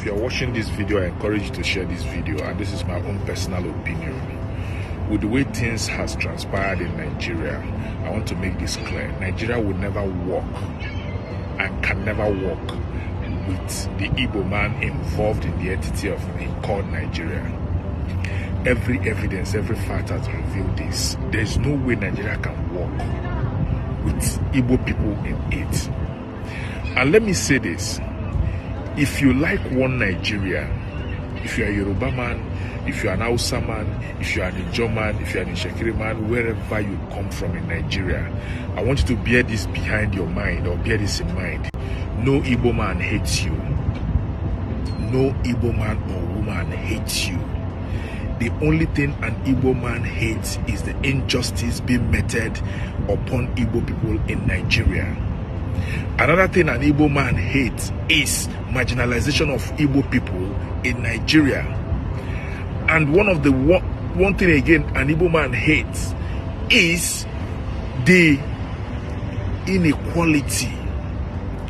you're watching this video, I encourage you to share this video, and this is my own personal opinion. With the way things has transpired in Nigeria, I want to make this clear. Nigeria will never work and can never work with the Igbo man involved in the entity of called Nigeria. Every evidence, every fact has revealed this. There's no way Nigeria can work with Igbo people in it. And let me say this. If you like one Nigeria, if you're a Yoruba man, if you're an Hausa man, if you're an Ijo man, if you're an Ishekiri man, wherever you come from in Nigeria, I want you to bear this behind your mind, or bear this in mind. No Igbo man hates you. No Igbo man or woman hates you. The only thing an Igbo man hates is the injustice being meted upon Igbo people in Nigeria. Another thing an Igbo man hates is marginalization of Igbo people in Nigeria. And one thing again an Igbo man hates is the inequality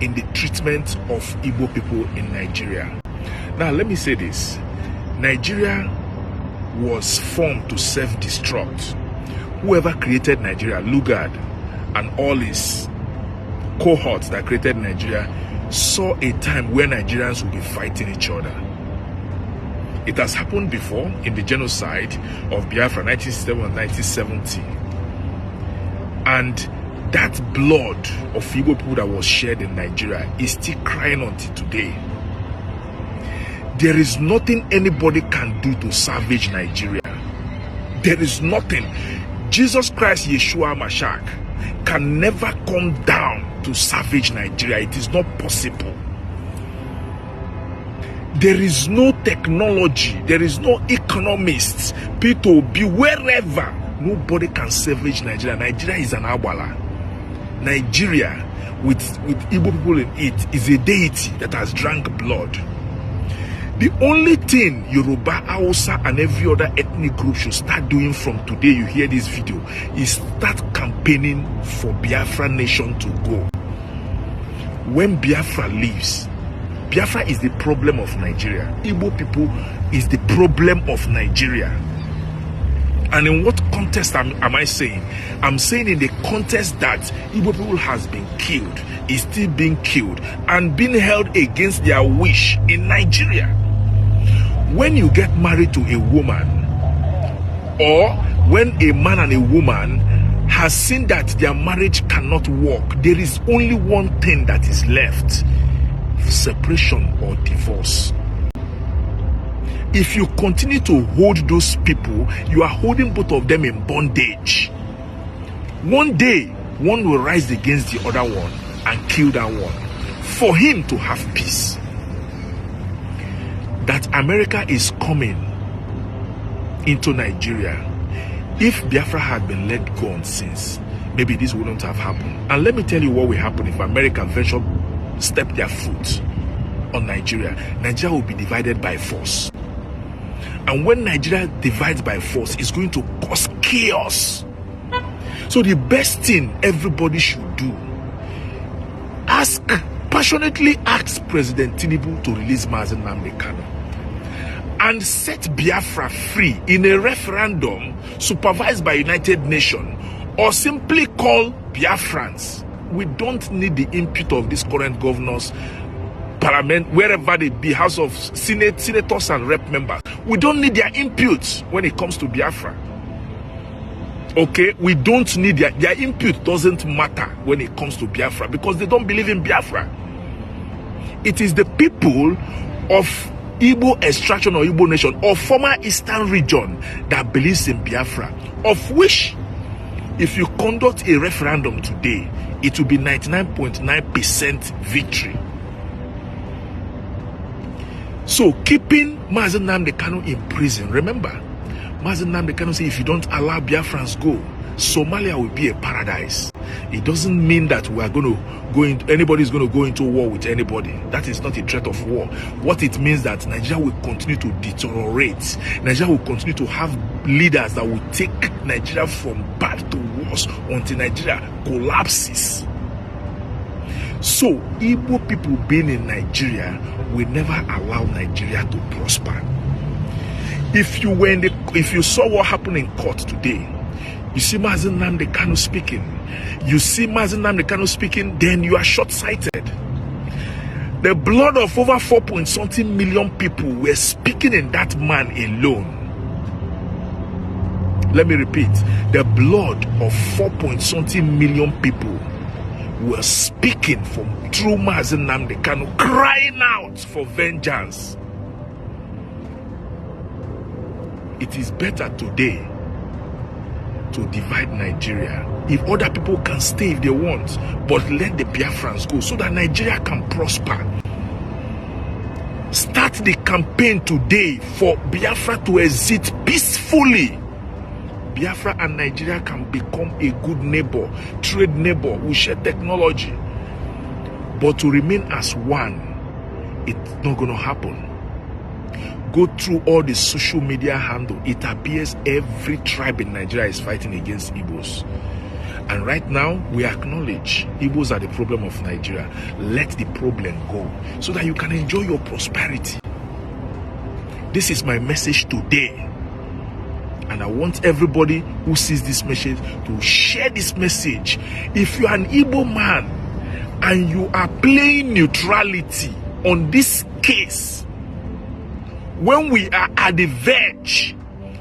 in the treatment of Igbo people in Nigeria. Now let me say this. Nigeria was formed to self-destruct. Whoever created Nigeria, Lugard and all his cohorts that created Nigeria, saw a time where Nigerians would be fighting each other. It has happened before in the genocide of Biafra 1967 and 1970. And that blood of Igbo people that was shed in Nigeria is still crying until today. There is nothing anybody can do to salvage Nigeria. There is nothing. Jesus Christ, Yeshua Mashiach, can never come down to salvage Nigeria. It is not possible. There is no technology, there is no economists, P2B, wherever. Nobody can salvage Nigeria. Nigeria is an Awala. Nigeria, with Igbo people in it, is a deity that has drank blood. The only thing Yoruba, Hausa, and every other ethnic group should start doing from today you hear this video is start campaigning for Biafra nation to go. When Biafra leaves, Biafra is the problem of Nigeria. Igbo people is the problem of Nigeria. And in what context am I saying? I'm saying in the context that Igbo people has been killed, is still being killed, and being held against their wish in Nigeria. When you get married to a woman, or when a man and a woman has seen that their marriage cannot work, there is only one thing that is left: separation or divorce. If you continue to hold those people, you are holding both of them in bondage. One day, one will rise against the other one and kill that one for him to have peace. That America is coming into Nigeria. If Biafra had been let go since, maybe this wouldn't have happened. And let me tell you what will happen if America venture step their foot on Nigeria. Nigeria will be divided by force. And when Nigeria divides by force, it's going to cause chaos. So the best thing everybody should do, passionately ask President Tinubu to release Mazen Nnamdi Kanu and set Biafra free in a referendum supervised by United Nations, or simply call Biafrans. We don't need the input of these current governors, parliament, wherever they be, House of Senators and rep members. We don't need their input when it comes to Biafra. Okay, we don't need their input. Doesn't matter when it comes to Biafra, because they don't believe in Biafra. It is the people of Igbo extraction or Igbo nation or former Eastern region that believes in Biafra, of which, if you conduct a referendum today, it will be 99.9% victory. So keeping Mazen Nnamdi Kanu in prison, remember, Mazen Nnamdi Kanu said, if you don't allow Biafrans go, Somalia will be a paradise. It doesn't mean that we are going to go into, anybody's going to go into war with anybody. That is not a threat of war. What it means that Nigeria will continue to deteriorate. Nigeria will continue to have leaders that will take Nigeria from bad to worse until Nigeria collapses. So Igbo people being in Nigeria will never allow Nigeria to prosper. If you saw what happened in court today, you see Mazi Nnamdi Kanu speaking. Then you are short-sighted. The blood of over 4-point-something million people were speaking in that man alone. Let me repeat. The blood of 4-point-something million people were speaking through Mazi Nnamdi Kanu, crying out for vengeance. It is better today to divide Nigeria. If other people can stay if they want, but let the Biafrans go so that Nigeria can prosper. Start the campaign today for Biafra to exit peacefully. Biafra and Nigeria can become a good neighbor, trade neighbor, we share technology. But to remain as one, it's not going to happen. Go through all the social media handle. It appears every tribe in Nigeria is fighting against Igbos. And right now, we acknowledge Igbos are the problem of Nigeria. Let the problem go so that you can enjoy your prosperity. This is my message today. And I want everybody who sees this message to share this message. If you are an Igbo man and you are playing neutrality on this case, when we are at the verge,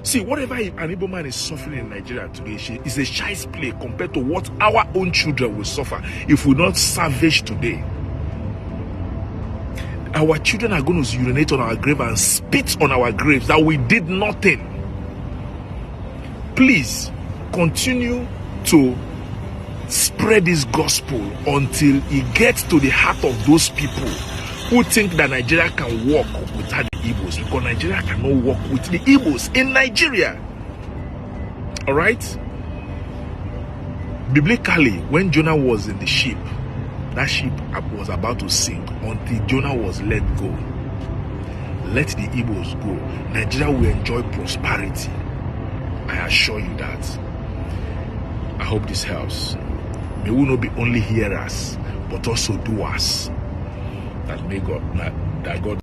see, whatever an Igbo man is suffering in Nigeria today is a child's play compared to what our own children will suffer if we not salvage today. Our children are going to urinate on our grave and spit on our graves that we did nothing. Please continue to spread this gospel until it gets to the heart of those people who think that Nigeria can walk without the Igbos, because Nigeria cannot walk with the Igbos in Nigeria. All right? Biblically, when Jonah was in the ship, that ship was about to sink until Jonah was let go. Let the Igbos go. Nigeria will enjoy prosperity. I assure you that. I hope this helps. May we not be only hearers, but also doers. That God